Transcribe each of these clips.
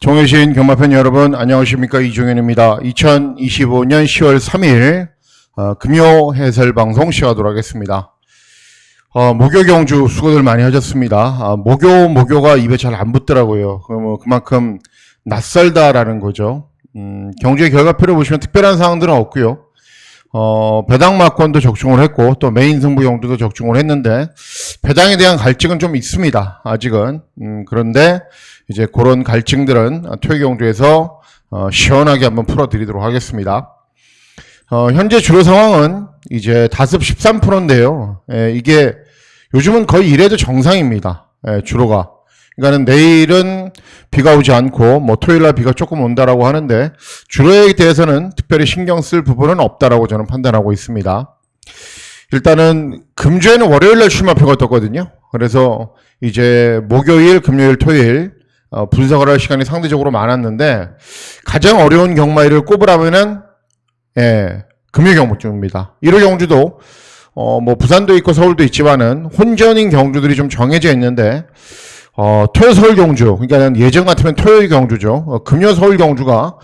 종효시인 경마팬 여러분 안녕하십니까, 이종현입니다. 2025년 10월 3일 금요 해설방송 시작하도록 하겠습니다. 목요 경주 수고들 많이 하셨습니다. 목요가 입에 잘 안 붙더라고요. 그만큼 낯설다라는 거죠. 경주의 결과표를 보시면 특별한 사항들은 없고요. 배당마권도 적중을 했고 또 메인 승부 경주도 적중을 했는데 배당에 대한 갈증은 좀 있습니다. 아직은. 그런데 이제 그런 갈증들은 토요 경주에서 시원하게 한번 풀어드리도록 하겠습니다. 현재 주로 상황은 이제 다습 13%인데요. 이게 요즘은 거의 이래도 정상입니다. 주로가. 그러니까는 내일은 비가 오지 않고 뭐 토요일날 비가 조금 온다라고 하는데 주로에 대해서는 특별히 신경 쓸 부분은 없다라고 저는 판단하고 있습니다. 일단은 금주에는 월요일날 출마표가 떴거든요. 그래서 이제 목요일, 금요일, 토요일 분석을 할 시간이 상대적으로 많았는데 가장 어려운 경마일을 꼽으라면은 금요 경주입니다. 1호 경주도 뭐 부산도 있고 서울도 있지만은 혼전인 경주들이 좀 정해져 있는데 토요 서울 경주, 그러니까 예전 같으면 토요일 경주죠. 금요 서울 경주가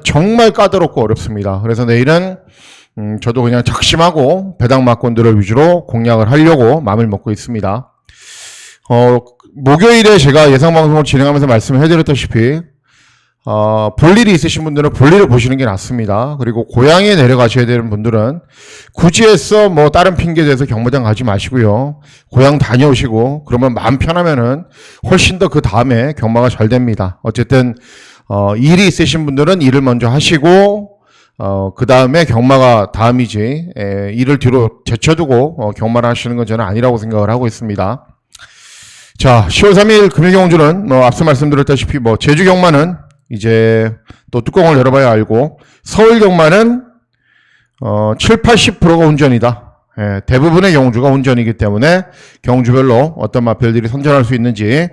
정말 까다롭고 어렵습니다. 그래서 내일은 저도 그냥 작심하고 배당 막권들을 위주로 공략을 하려고 마음을 먹고 있습니다. 목요일에 제가 예상 방송을 진행하면서 말씀을 해드렸다시피 볼 일이 있으신 분들은 볼 일을 보시는 게 낫습니다. 그리고 고향에 내려가셔야 되는 분들은 굳이 해서 뭐 다른 핑계 대서 경마장 가지 마시고요. 고향 다녀오시고 그러면 마음 편하면은 훨씬 더 그 다음에 경마가 잘 됩니다. 어쨌든 일이 있으신 분들은 일을 먼저 하시고 그 다음에 경마가 다음이지 일을 뒤로 제쳐두고 경마를 하시는 건 저는 아니라고 생각을 하고 있습니다. 자, 10월 3일 금요 경주는 뭐 앞서 말씀드렸다시피 뭐 제주 경마는 이제 또 뚜껑을 열어봐야 알고 서울 경마는 70~80%가 혼전이다. 대부분의 경주가 혼전이기 때문에 경주별로 어떤 마필들이 선전할 수 있는지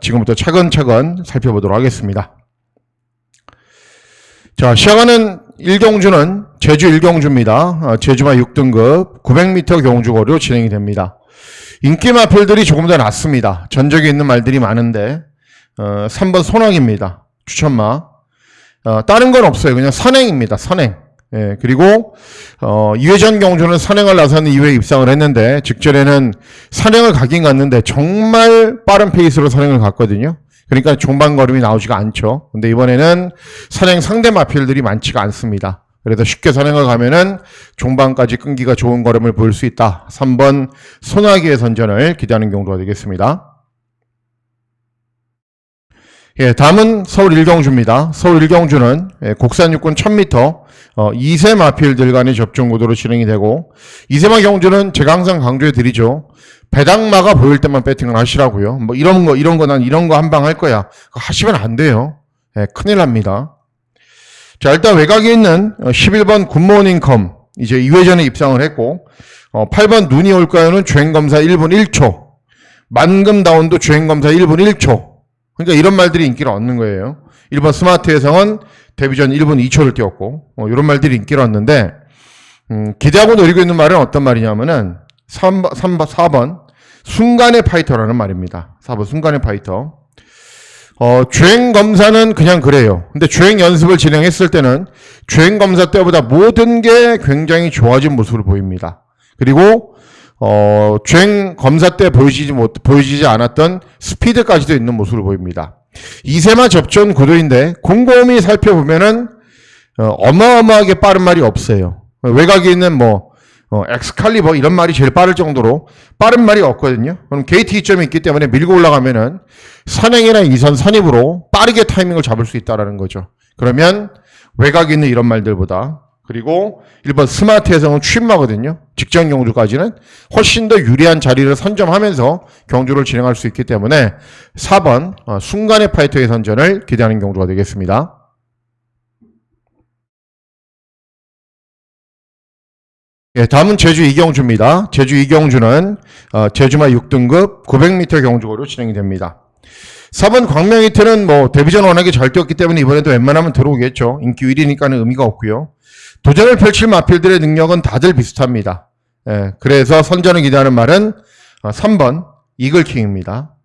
지금부터 차근차근 살펴보도록 하겠습니다. 자, 시작하는 1경주는 제주 1경주입니다. 제주마 6등급 900m 경주거리로 진행이 됩니다. 인기 마필들이 조금 더 낫습니다. 전적이 있는 말들이 많은데 3번 손왕입니다. 추천마. 다른 건 없어요. 그냥 선행입니다. 선행. 그리고 2회전 경주는 선행을 나서는 2회 입상을 했는데 직전에는 선행을 가긴 갔는데 정말 빠른 페이스로 선행을 갔거든요. 그러니까 종반 걸음이 나오지가 않죠. 근데 이번에는 선행 상대 마필들이 많지가 않습니다. 그래서 쉽게 선행을 가면은 종반까지 끈기가 좋은 걸음을 보일 수 있다. 3번 소나기의 선전을 기대하는 경우가 되겠습니다. 다음은 서울 1경주입니다. 서울 1경주는 곡산 육군 1000m 2세 마필들 간의 접종 구도로 진행이 되고 2세마 경주는 제가 항상 강조해 드리죠. 배당마가 보일 때만 배팅을 하시라고요. 뭐 이런 거 난 이런 거 한 방 할 거야. 하시면 안 돼요. 큰일 납니다. 자, 일단 외곽에 있는 11번 굿모닝컴 이제 2회전에 입상을 했고 8번 눈이 올까요는 주행검사 1분 1초 만금다운도 주행검사 1분 1초. 그러니까 이런 말들이 인기를 얻는 거예요. 1번 스마트 해성은 데뷔전 1분 2초를 뛰었고 이런 말들이 인기를 얻는데 기대하고 노리고 있는 말은 어떤 말이냐면은 4번 순간의 파이터라는 말입니다. 4번 순간의 파이터. 주행검사는 그냥 그래요. 근데 주행 연습을 진행했을 때는 주행검사 때보다 모든 게 굉장히 좋아진 모습을 보입니다. 그리고 주행검사 때 보여지지 않았던 스피드까지도 있는 모습을 보입니다. 2세마 접전 구도인데 곰곰이 살펴보면은 어마어마하게 빠른 말이 없어요. 외곽에 있는 엑스칼리버 이런 말이 제일 빠를 정도로 빠른 말이 없거든요. 그럼 게이트 이점이 있기 때문에 밀고 올라가면은 선행이나 2선 선입으로 빠르게 타이밍을 잡을 수 있다라는 거죠. 그러면 외곽에 있는 이런 말들보다 그리고 1번 스마트 해성은 취임마거든요. 직전 경주까지는 훨씬 더 유리한 자리를 선점하면서 경주를 진행할 수 있기 때문에 4번 순간의 파이터의 선전을 기대하는 경주가 되겠습니다. 다음은 제주 2경주입니다. 제주 2경주는 제주마 6등급 900m 경주거리로 진행이 됩니다. 4번 광명히트는 데뷔전 워낙에 잘 뛰었기 때문에 이번에도 웬만하면 들어오겠죠. 인기 1위니까는 의미가 없고요. 도전을 펼칠 마필들의 능력은 다들 비슷합니다. 그래서 선전을 기대하는 말은 3번 이글킹입니다.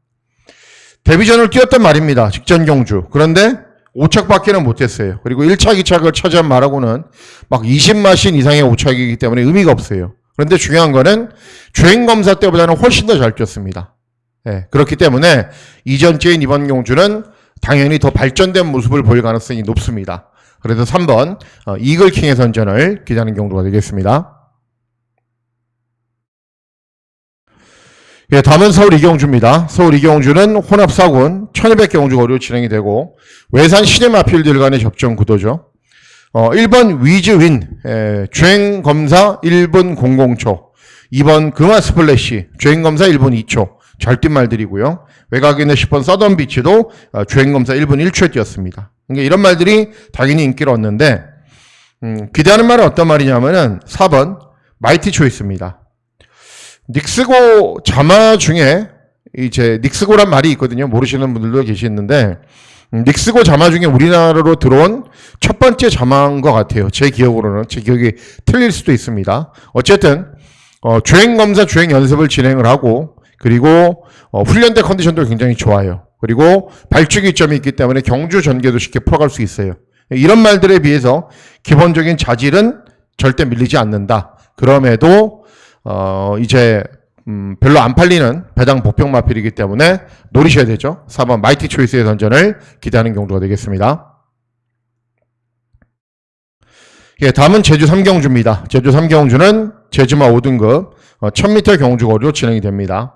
데뷔전을 뛰었단 말입니다. 직전 경주. 그런데 5착밖에는 못했어요. 그리고 1차, 2착을 차지한 말하고는 막 20마신 이상의 5착이기 때문에 의미가 없어요. 그런데 중요한 거는 주행검사 때보다는 훨씬 더 잘 뛰었습니다. 예, 그렇기 때문에 이전째인 이번 경주는 당연히 더 발전된 모습을 보일 가능성이 높습니다. 그래서 3번 이글킹의 선전을 기대하는 경주가 되겠습니다. 예, 다음은 서울 이경주입니다. 서울 이경주는 혼합 4군 1200 경주 거리로 진행이 되고 외산 시네마필드를 간의 접전 구도죠. 1번 위즈윈 주행검사 1분 00초, 2번 금화 스플래시 주행검사 1분 2초 잘 뛴 말들이고요. 외곽에 있는 10번 서던비치도 주행검사 1분 1초에 뛰었습니다. 그러니까 이런 말들이 당연히 인기를 얻는데 기대하는 말은 어떤 말이냐면은 4번 마이티 초이스입니다. 닉스고 자마 중에 이제 닉스고란 말이 있거든요. 모르시는 분들도 계시는데 닉스고 자마 중에 우리나라로 들어온 첫 번째 자마인 것 같아요. 제 기억으로는. 제 기억이 틀릴 수도 있습니다. 어쨌든 주행검사 주행 연습을 진행을 하고 그리고 훈련대 컨디션도 굉장히 좋아요. 그리고 발주기점이 있기 때문에 경주 전개도 쉽게 풀어갈 수 있어요. 이런 말들에 비해서 기본적인 자질은 절대 밀리지 않는다. 그럼에도 이제 별로 안 팔리는 배당 복병 마필이기 때문에 노리셔야 되죠. 4번 마이티 초이스의 선전을 기대하는 경주가 되겠습니다. 예, 다음은 제주 3경주입니다. 제주 3경주는 제주마 5등급 1000m 경주 거리로 진행이 됩니다.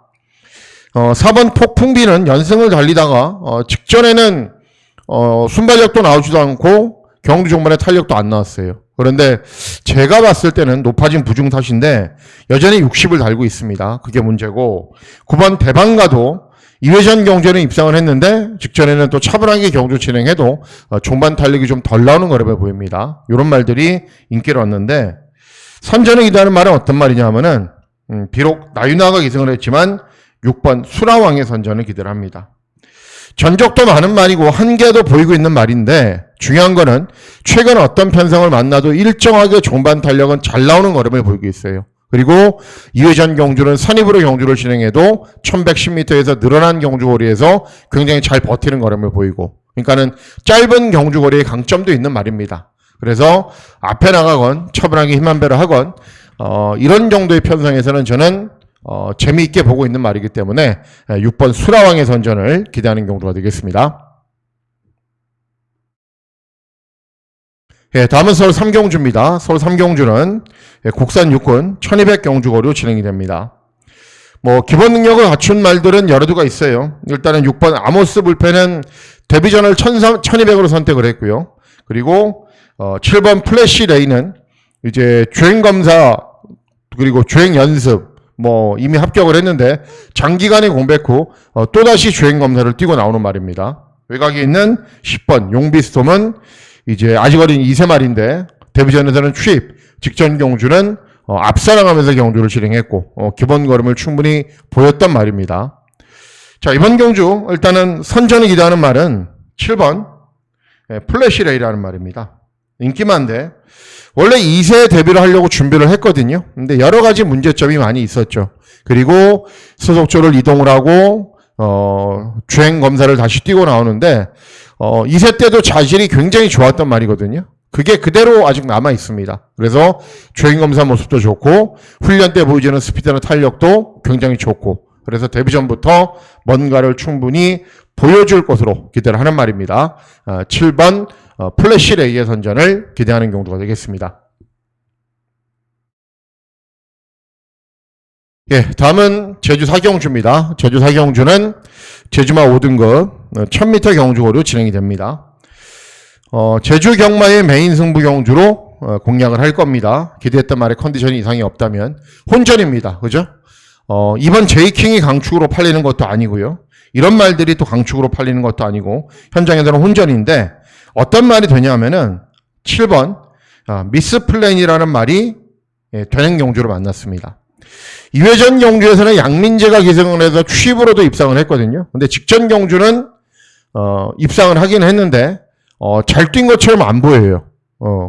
4번 폭풍비는 연승을 달리다가 직전에는 순발력도 나오지도 않고 경주 종반에 탄력도 안 나왔어요. 그런데 제가 봤을 때는 높아진 부중 탓인데 여전히 60을 달고 있습니다. 그게 문제고 9번 대방가도 2회전 경주에는 입상을 했는데 직전에는 또 차분하게 경주 진행해도 종반 탄력이 좀 덜 나오는 거라고 보입니다. 이런 말들이 인기를 얻는데 선전을 기대하는 말은 어떤 말이냐 하면은 비록 나윤아가 기승을 했지만 6번 수라왕의 선전을 기대를 합니다. 전적도 많은 말이고 한계도 보이고 있는 말인데 중요한 거는 최근 어떤 편성을 만나도 일정하게 종반 탄력은 잘 나오는 걸음을 보이고 있어요. 그리고 2회전 경주는 선입으로 경주를 진행해도 1110m에서 늘어난 경주거리에서 굉장히 잘 버티는 걸음을 보이고 그러니까는 짧은 경주거리의 강점도 있는 말입니다. 그래서 앞에 나가건 처분하게 힘 한 배를 하건 이런 정도의 편성에서는 저는 재미있게 보고 있는 말이기 때문에 6번 수라왕의 선전을 기대하는 경주가 되겠습니다. 예, 다음은 서울 3경주입니다. 서울 3경주는 국산 육군 1200 경주 거리로 진행이 됩니다. 기본 능력을 갖춘 말들은 여러 두가 있어요. 일단은 6번 아모스 불펜은 데뷔전을 1200으로 선택을 했고요. 그리고 7번 플래시 레이는 이제 주행검사 그리고 주행 연습 이미 합격을 했는데 장기간의 공백 후 또다시 주행검사를 뛰고 나오는 말입니다. 외곽에 있는 10번 용비스톰은 이제 아직 어린 2세 말인데 데뷔전에서는 취입, 직전 경주는 앞서 나가면서 경주를 진행했고 기본 걸음을 충분히 보였단 말입니다. 자, 이번 경주 일단은 선전을 기대하는 말은 7번 플래시 레이라는 말입니다. 인기만데 원래 2세 데뷔를 하려고 준비를 했거든요. 근데 여러 가지 문제점이 많이 있었죠. 그리고 소속조를 이동을 하고 주행 검사를 다시 뛰고 나오는데 2세 때도 자질이 굉장히 좋았단 말이거든요. 그게 그대로 아직 남아 있습니다. 그래서 주행 검사 모습도 좋고 훈련 때 보여주는 스피드나 탄력도 굉장히 좋고 그래서 데뷔 전부터 뭔가를 충분히 보여줄 것으로 기대를 하는 말입니다. 7번 플래시 레이의 선전을 기대하는 경주가 되겠습니다. 예, 다음은 제주 4경주입니다. 제주 4경주는 제주마 5등급 1000m 경주거리로 진행이 됩니다. 제주 경마의 메인 승부 경주로 공략을 할 겁니다. 기대했던 말에 컨디션이 이상이 없다면 혼전입니다. 그죠? 이번 제이킹이 강축으로 팔리는 것도 아니고요. 이런 말들이 또 강축으로 팔리는 것도 아니고 현장에서는 혼전인데 어떤 말이 되냐면은 7번 미스 플랜이라는 말이 되는 경주로 만났습니다. 2회전 경주에서는 양민재가 기승을 해서 취입으로도 입상을 했거든요. 근데 직전 경주는 입상을 하긴 했는데 잘 뛴 것처럼 안 보여요.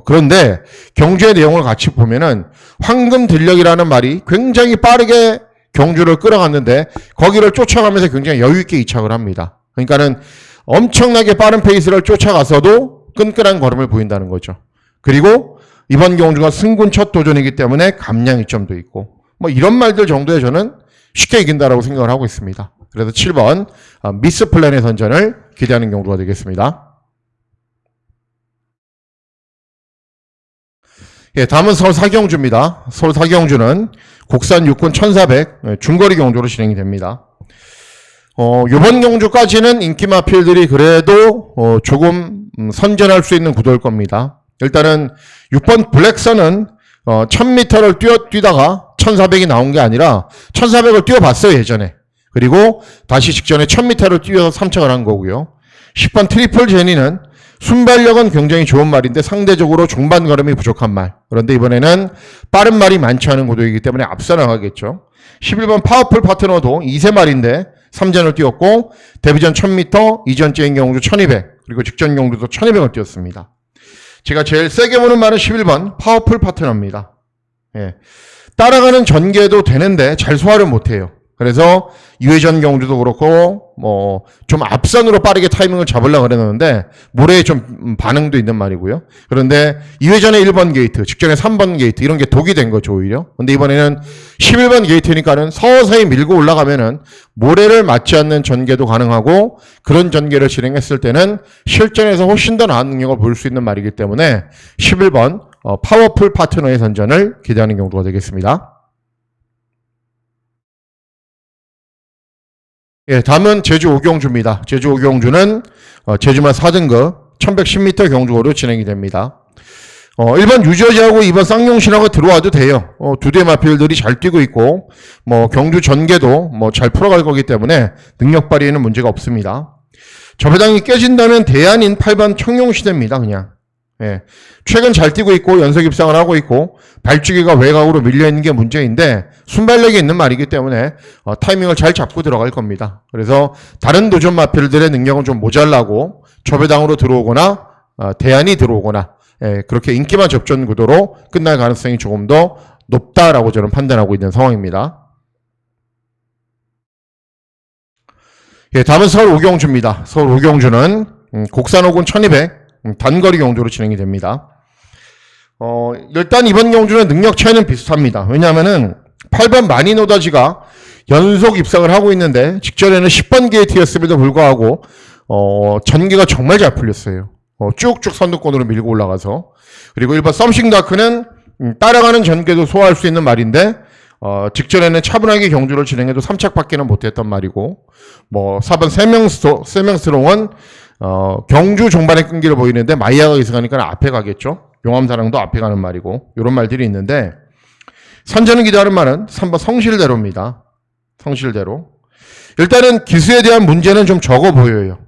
그런데 경주의 내용을 같이 보면은 황금 들력이라는 말이 굉장히 빠르게 경주를 끌어갔는데 거기를 쫓아가면서 굉장히 여유 있게 이착을 합니다. 그러니까는 엄청나게 빠른 페이스를 쫓아가서도 끈끈한 걸음을 보인다는 거죠. 그리고 이번 경주가 승군 첫 도전이기 때문에 감량 이점도 있고 뭐 이런 말들 정도에 저는 쉽게 이긴다라고 생각을 하고 있습니다. 그래서 7번 미스 플랜의 선전을 기대하는 경주가 되겠습니다. 예, 다음은 서울 사경주입니다. 서울 사경주는 국산 육군 1400 중거리 경주로 진행이 됩니다. 요번 경주까지는 인기마필들이 그래도 조금 선전할 수 있는 구도일 겁니다. 일단은 6번 블랙선은 1000m를 뛰다가 1400이 나온 게 아니라 1400을 뛰어봤어요, 예전에. 그리고 다시 직전에 1000m를 뛰어서 3착을 한 거고요. 10번 트리플 제니는 순발력은 굉장히 좋은 말인데 상대적으로 중반 걸음이 부족한 말. 그런데 이번에는 빠른 말이 많지 않은 구도이기 때문에 앞서 나가겠죠. 11번 파워풀 파트너도 2세 말인데 3전을 뛰었고 데뷔전 1000m, 이전째인 경우도 1200, 그리고 직전 경우도 1200을 뛰었습니다. 제가 제일 세게 보는 말은 11번 파워풀 파트너입니다. 예. 따라가는 전개도 되는데 잘 소화를 못해요. 그래서 2회전 경주도 그렇고 뭐 좀 앞선으로 빠르게 타이밍을 잡으려고 그랬는데 모래에 좀 반응도 있는 말이고요. 그런데 2회전에 1번 게이트, 직전에 3번 게이트 이런 게 독이 된 거죠, 오히려. 근데 이번에는 11번 게이트니까는 서서히 밀고 올라가면은 모래를 맞지 않는 전개도 가능하고 그런 전개를 진행했을 때는 실전에서 훨씬 더 나은 능력을 보일 수 있는 말이기 때문에 11번 파워풀 파트너의 선전을 기대하는 경우가 되겠습니다. 예, 다음은 제주 오경주입니다. 제주 오경주는 제주만 4등급 1110m 경주고로 진행이 됩니다. 1번 유저지하고 2번 쌍용신하고 들어와도 돼요. 두 대 마필들이 잘 뛰고 있고 뭐 경주 전개도 뭐 잘 풀어갈 거기 때문에 능력 발휘에는 문제가 없습니다. 저배당이 깨진다면 대안인 8번 청룡시대입니다. 그냥. 예. 최근 잘 뛰고 있고 연속 입상을 하고 있고 발주기가 외곽으로 밀려있는 게 문제인데 순발력이 있는 말이기 때문에 타이밍을 잘 잡고 들어갈 겁니다. 그래서 다른 도전 마필들의 능력은 좀 모자라고 저배당으로 들어오거나 대안이 들어오거나 그렇게 인기만 접전 구도로 끝날 가능성이 조금 더 높다라고 저는 판단하고 있는 상황입니다. 예, 다음은 서울 오경주입니다. 서울 오경주는 국산 오군 1200 단거리 경주로 진행이 됩니다. 일단 이번 경주는 능력 차이는 비슷합니다. 왜냐하면은 8번 마니노다지가 연속 입상을 하고 있는데 직전에는 10번 게이트였음에도 불구하고 전개가 정말 잘 풀렸어요. 쭉쭉 선두권으로 밀고 올라가서. 그리고 1번 썸싱다크는 따라가는 전개도 소화할 수 있는 말인데 직전에는 차분하게 경주를 진행해도 3착밖에는 못했던 말이고 뭐 4번 세명스롱은 경주 종반에 끈기를 보이는데 마이야가 이승하니까 앞에 가겠죠. 용암사랑도 앞에 가는 말이고 이런 말들이 있는데 선전을 기대하는 말은 3번 성실대로입니다. 성실대로. 일단은 기수에 대한 문제는 좀 적어 보여요.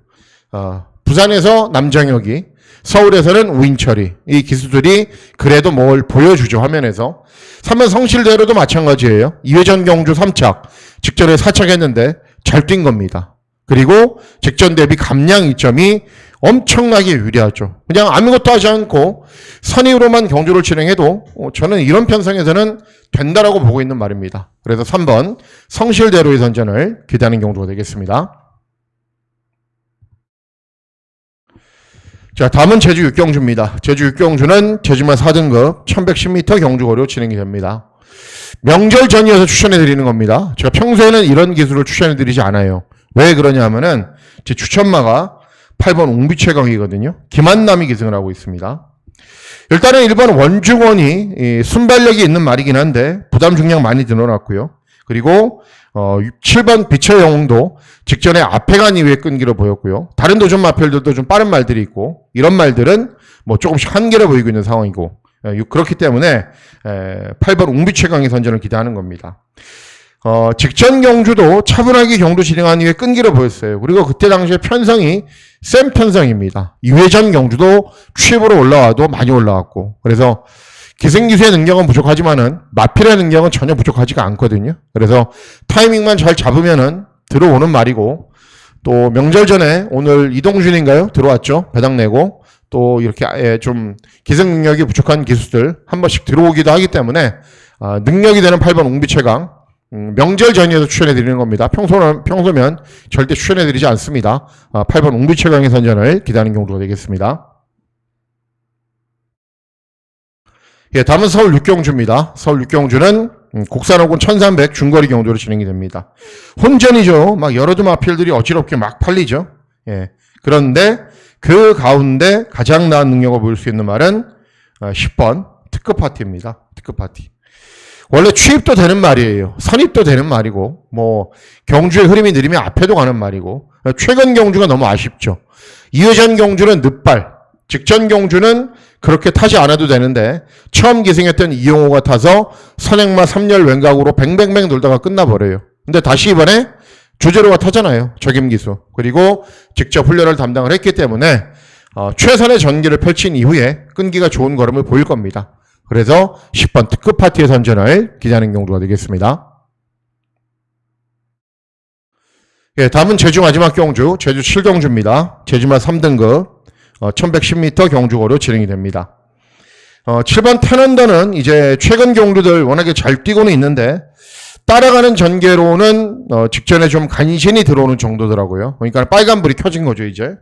부산에서 남정혁이, 서울에서는 우인철이, 이 기수들이 그래도 뭘 보여주죠, 화면에서. 3번 성실대로도 마찬가지예요. 2회전 경주 3착, 직전에 4착 했는데 잘 뛴 겁니다. 그리고 직전 대비 감량 이점이 엄청나게 유리하죠. 그냥 아무것도 하지 않고 선의로만 경주를 진행해도 저는 이런 편성에서는 된다라고 보고 있는 말입니다. 그래서 3번 성실대로의 선전을 기대하는 경주가 되겠습니다. 자, 다음은 제주 육경주입니다. 제주 육경주는 제주만 4등급 1110m 경주거리로 진행이 됩니다. 명절 전이어서 추천해드리는 겁니다. 제가 평소에는 이런 기술을 추천해드리지 않아요. 왜 그러냐면은 제 추천마가 8번 옹비최강이거든요. 김한남이 기승을 하고 있습니다. 일단은 1번 원중원이 순발력이 있는 말이긴 한데 부담 중량 많이 늘어났고요. 그리고 7번 빛의 영웅도 직전에 앞에 간 이후에 끈기를 보였고요. 다른 도전 마필들도 좀 빠른 말들이 있고 이런 말들은 뭐 조금씩 한계를 보이고 있는 상황이고 그렇기 때문에 8번 옹비최강의 선전을 기대하는 겁니다. 직전 경주도 차분하게 경주 진행한 이후에 끈기를 보였어요. 그리고 그때 당시에 편성이 센 편성입니다. 2회전 경주도 취입으로 올라와도 많이 올라왔고 그래서 기생기수의 능력은 부족하지만은 마필의 능력은 전혀 부족하지가 않거든요. 그래서 타이밍만 잘 잡으면은 들어오는 말이고 또 명절 전에 오늘 이동준인가요? 들어왔죠. 배당 내고 또 이렇게 좀 기생 능력이 부족한 기수들 한 번씩 들어오기도 하기 때문에 능력이 되는 8번 옹비최강 명절 전후에서 추천해 드리는 겁니다. 평소면 절대 추천해 드리지 않습니다. 8번 웅비 최강의 선전을 기대하는 경우가 되겠습니다. 예, 다음은 서울 육경주입니다. 서울 육경주는 국산호군 1300 중거리 경주로 진행이 됩니다. 혼전이죠. 막 여러 두 마필들이 어지럽게 막 팔리죠. 예. 그런데 그 가운데 가장 나은 능력을 보일 수 있는 말은 10번 특급 파티입니다. 특급 파티. 원래 취입도 되는 말이에요. 선입도 되는 말이고, 뭐 경주의 흐름이 느리면 앞에도 가는 말이고, 최근 경주가 너무 아쉽죠. 2회전 경주는 늦발, 직전 경주는 그렇게 타지 않아도 되는데 처음 기승했던 이용호가 타서 선행마 3열 왼각으로 뱅뱅뱅 돌다가 끝나버려요. 근데 다시 이번에 주제로가 타잖아요. 적임기수. 그리고 직접 훈련을 담당을 했기 때문에 최선의 전기를 펼친 이후에 끈기가 좋은 걸음을 보일 겁니다. 그래서 10번 특급 파티의 선전을 기대하는 경주가 되겠습니다. 예, 다음은 제주 마지막 경주, 제주 7경주입니다. 제주마 3등급 1110m 경주고로 진행이 됩니다. 7번 테넌더는 이제 최근 경주들 워낙에 잘 뛰고는 있는데 따라가는 전개로는 직전에 좀 간신히 들어오는 정도더라고요. 그러니까 빨간불이 켜진 거죠, 이제.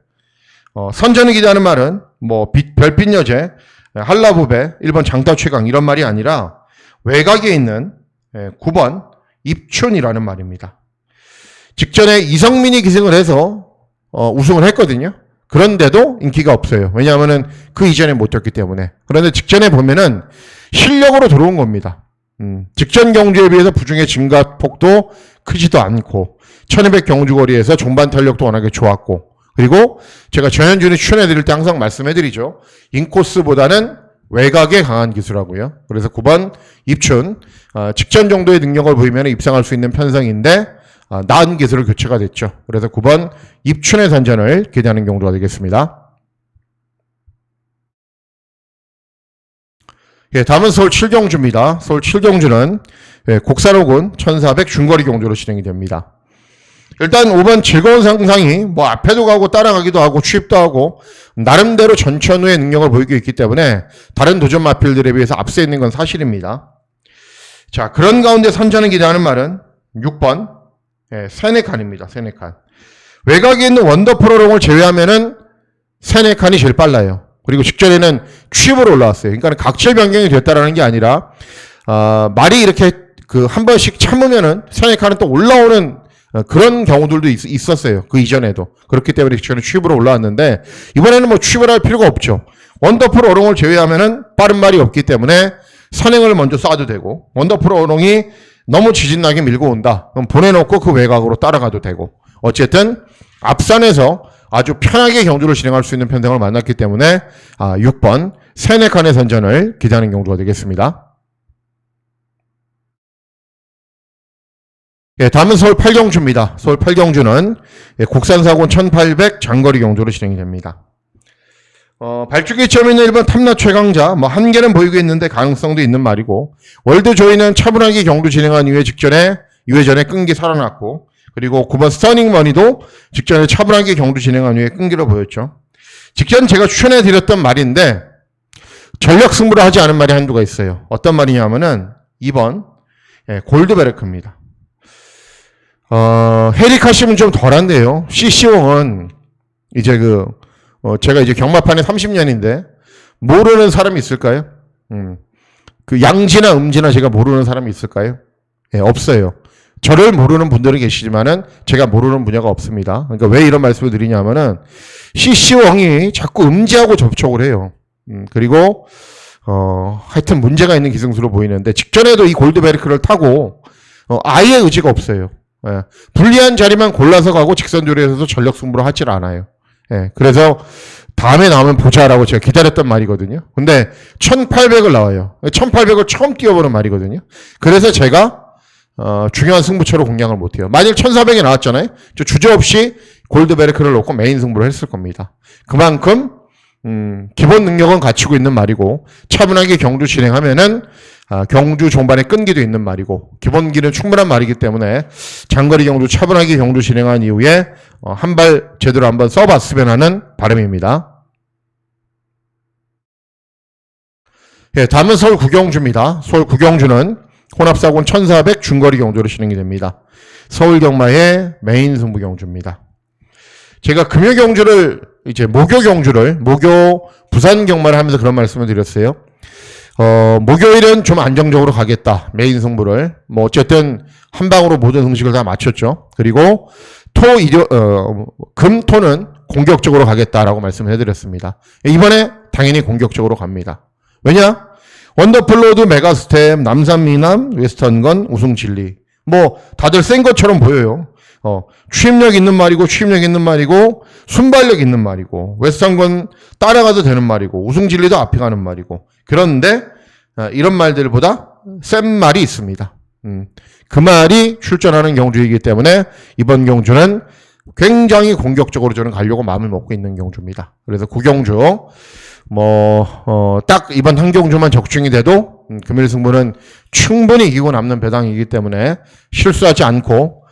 선전을 기대하는 말은 뭐 별빛 여제, 한라부배, 1번 장타 최강 이런 말이 아니라 외곽에 있는 9번 입춘이라는 말입니다. 직전에 이성민이 기승을 해서 우승을 했거든요. 그런데도 인기가 없어요. 왜냐하면은 그 이전에 못 뛰었기 때문에. 그런데 직전에 보면은 실력으로 들어온 겁니다. 직전 경주에 비해서 부중의 증가폭도 크지도 않고 1200 경주거리에서 종반 탄력도 워낙에 좋았고, 그리고 제가 전현준이 추천해드릴 때 항상 말씀해드리죠. 인코스보다는 외곽에 강한 기수라고요. 그래서 9번 입춘, 직전 정도의 능력을 보이면 입상할 수 있는 편성인데 나은 기수로 교체가 됐죠. 그래서 9번 입춘의 선전을 기대하는 경우가 되겠습니다. 예, 다음은 서울 7경주입니다. 서울 7경주는 곡산호군 1400 중거리 경주로 진행이 됩니다. 일단 5번 즐거운 상상이 뭐 앞에도 가고 따라가기도 하고 취입도 하고 나름대로 전천후의 능력을 보이고 있기 때문에 다른 도전 마필들에 비해서 앞서 있는 건 사실입니다. 자, 그런 가운데 선전을 기대하는 말은 6번 세네칸입니다. 세네칸. 외곽에 있는 원더프로롱을 제외하면은 세네칸이 제일 빨라요. 그리고 직전에는 취입으로 올라왔어요. 그러니까 각질 변경이 됐다라는 게 아니라 말이 이렇게 그 한 번씩 참으면은 세네칸은 또 올라오는 그런 경우들도 있었어요. 그 이전에도. 그렇기 때문에 직전에 취입으로 올라왔는데 이번에는 뭐 취입을 할 필요가 없죠. 원더풀 어롱을 제외하면은 빠른 말이 없기 때문에 선행을 먼저 쏴도 되고, 원더풀 어롱이 너무 지진나게 밀고 온다. 그럼 보내놓고 그 외곽으로 따라가도 되고, 어쨌든 앞산에서 아주 편하게 경주를 진행할 수 있는 편성을 만났기 때문에 6번 세네칸의 선전을 기대하는 경주가 되겠습니다. 예, 다음은 서울 8경주입니다. 서울 8경주는 국산사고는 1800 장거리 경주로 진행이 됩니다. 발주기점 있는 1번 탐나 최강자, 뭐 한계는 보이고 있는데 가능성도 있는 말이고, 월드 조이는 차분하게 경주 진행한 이후에 직전에 2회전에 끈기 살아났고, 그리고 9번 스터닝 머니도 직전에 차분하게 경주 진행한 이후에 끈기를 보였죠. 직전 제가 추천해 드렸던 말인데 전력 승부를 하지 않은 말이 한두가 있어요. 어떤 말이냐면은 2번 골드베르크입니다. 헤리카심은 좀 덜한데요. CC용은 이제 제가 이제 경마판에 30년인데 모르는 사람이 있을까요? 그 양지나 음지나 제가 모르는 사람이 있을까요? 예, 없어요. 저를 모르는 분들은 계시지만은 제가 모르는 분야가 없습니다. 그러니까 왜 이런 말씀을 드리냐면은 CC왕이 자꾸 음지하고 접촉을 해요. 그리고 하여튼 문제가 있는 기승수로 보이는데 직전에도 이 골드베르크를 타고 아예 의지가 없어요. 예, 불리한 자리만 골라서 가고 직선 조리에서도 전력 승부를 하질 않아요. 예, 그래서 다음에 나오면 보자라고 제가 기다렸던 말이거든요. 근데 1800을 나와요. 1800을 처음 뛰어보는 말이거든요. 그래서 제가 중요한 승부처로 공략을 못해요. 만일 1400이 나왔잖아요. 저 주저없이 골드베르크를 놓고 메인 승부를 했을 겁니다. 그만큼 기본 능력은 갖추고 있는 말이고, 차분하게 경주 진행하면은 경주 종반에 끈기도 있는 말이고, 기본기는 충분한 말이기 때문에 장거리 경주 차분하게 경주 진행한 이후에 한 발 제대로 한번 써봤으면 하는 바람입니다. 예, 다음은 서울 구경주입니다. 서울 구경주는 혼합사고는 1400 중거리 경주로 진행이 됩니다. 서울 경마의 메인 승부 경주입니다. 제가 금요 경주를 이제 목요 부산 경마를 하면서 그런 말씀을 드렸어요. 목요일은 좀 안정적으로 가겠다. 메인 승부를. 뭐 어쨌든 한 방으로 모든 승식을 다 마쳤죠. 그리고 금, 토는 공격적으로 가겠다라고 말씀을 해드렸습니다. 이번에 당연히 공격적으로 갑니다. 왜냐? 원더풀로드, 메가스텝, 남산미남, 웨스턴건, 우승진리. 뭐 다들 센 것처럼 보여요. 추임력 있는 말이고 추임력 있는 말이고 순발력 있는 말이고 웨스턴건 따라가도 되는 말이고 우승진리도 앞에 가는 말이고 그런데 이런 말들보다 센 말이 있습니다. 그 말이 출전하는 경주이기 때문에 이번 경주는 굉장히 공격적으로 저는 가려고 마음을 먹고 있는 경주입니다. 그래서 그 경주 딱 이번 한 경주만 적중이 돼도 금일 승부는 충분히 이기고 남는 배당이기 때문에 실수하지 않고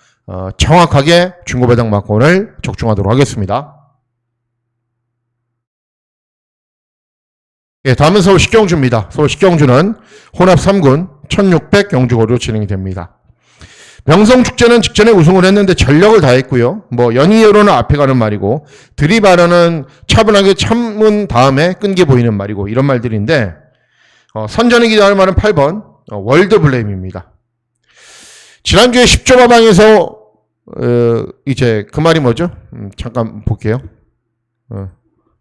정확하게 중고배당 막권을 적중하도록 하겠습니다. 예, 다음은 서울 식경주입니다. 서울 식경주는 혼합 3군 1600 경주거리로 진행이 됩니다. 명성축제는 직전에 우승을 했는데 전력을 다했고요. 연이어로는 앞에 가는 말이고 드립하려는 차분하게 참은 다음에 끈기 보이는 말이고 이런 말들인데 선전에 기대할 말은 8번 월드블레임입니다. 지난주에 10조 마방에서 이제 그 말이 뭐죠? 잠깐 볼게요.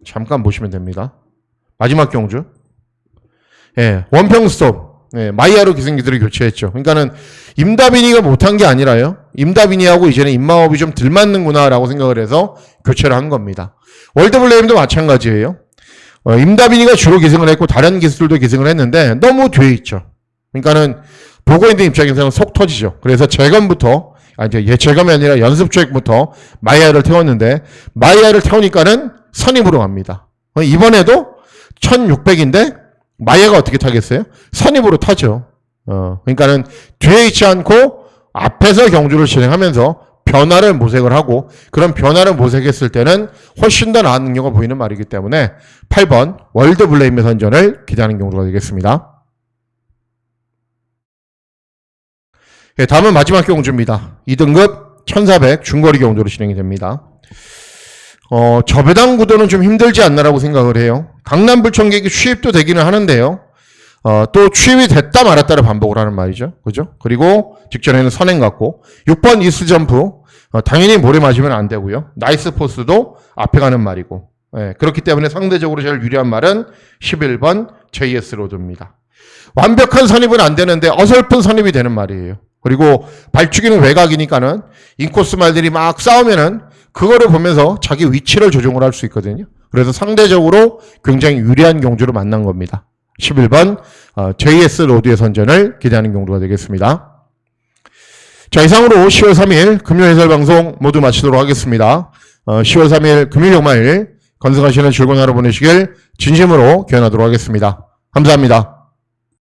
잠깐 보시면 됩니다. 마지막 경주. 예, 원평스톱. 예, 마이야로 기승기들을 교체했죠. 그러니까는 임다빈이가 못한 게 아니라요. 임다빈이하고 이제는 입마업이 좀 덜 맞는구나라고 생각을 해서 교체를 한 겁니다. 월드블레임도 마찬가지예요. 임다빈이가 주로 기승을 했고 다른 기수들도 기승을 했는데 너무 뒤에 있죠. 그러니까는 보고 있는 입장에서는 속 터지죠. 그래서 재검부터 재검이 아니라 연습 조액부터 마이야를 태웠는데 마이야를 태우니까는 선입으로 갑니다. 이번에도 1600인데 마이야가 어떻게 타겠어요? 선입으로 타죠. 그러니까는 뒤에 있지 않고 앞에서 경주를 진행하면서 변화를 모색을 하고 그런 변화를 모색했을 때는 훨씬 더 나은 능력을 보이는 말이기 때문에 8번 월드블레임의 선전을 기대하는 경우가 되겠습니다. 예, 다음은 마지막 경주입니다. 2등급 1400 중거리 경주로 진행이 됩니다. 저배당 구도는 좀 힘들지 않나라고 생각을 해요. 강남 불청객이 취입도 되기는 하는데요. 또 취입이 됐다 말았다를 반복을 하는 말이죠. 그죠? 그리고 직전에는 선행 같고 6번 이스점프 당연히 모래 맞으면 안 되고요. 나이스 포스도 앞에 가는 말이고 그렇기 때문에 상대적으로 제일 유리한 말은 11번 JS 로드입니다. 완벽한 선입은 안 되는데 어설픈 선입이 되는 말이에요. 그리고 발주기는 외곽이니까는 인코스 말들이 막 싸우면은 그거를 보면서 자기 위치를 조정을 할 수 있거든요. 그래서 상대적으로 굉장히 유리한 경주로 만난 겁니다. 11번 JS 로드의 선전을 기대하는 경주가 되겠습니다. 자, 이상으로 10월 3일 금요 해설 방송 모두 마치도록 하겠습니다. 10월 3일 금요일 경마일 건승하시는 즐거운 하루 보내시길 진심으로 기원하도록 하겠습니다. 감사합니다.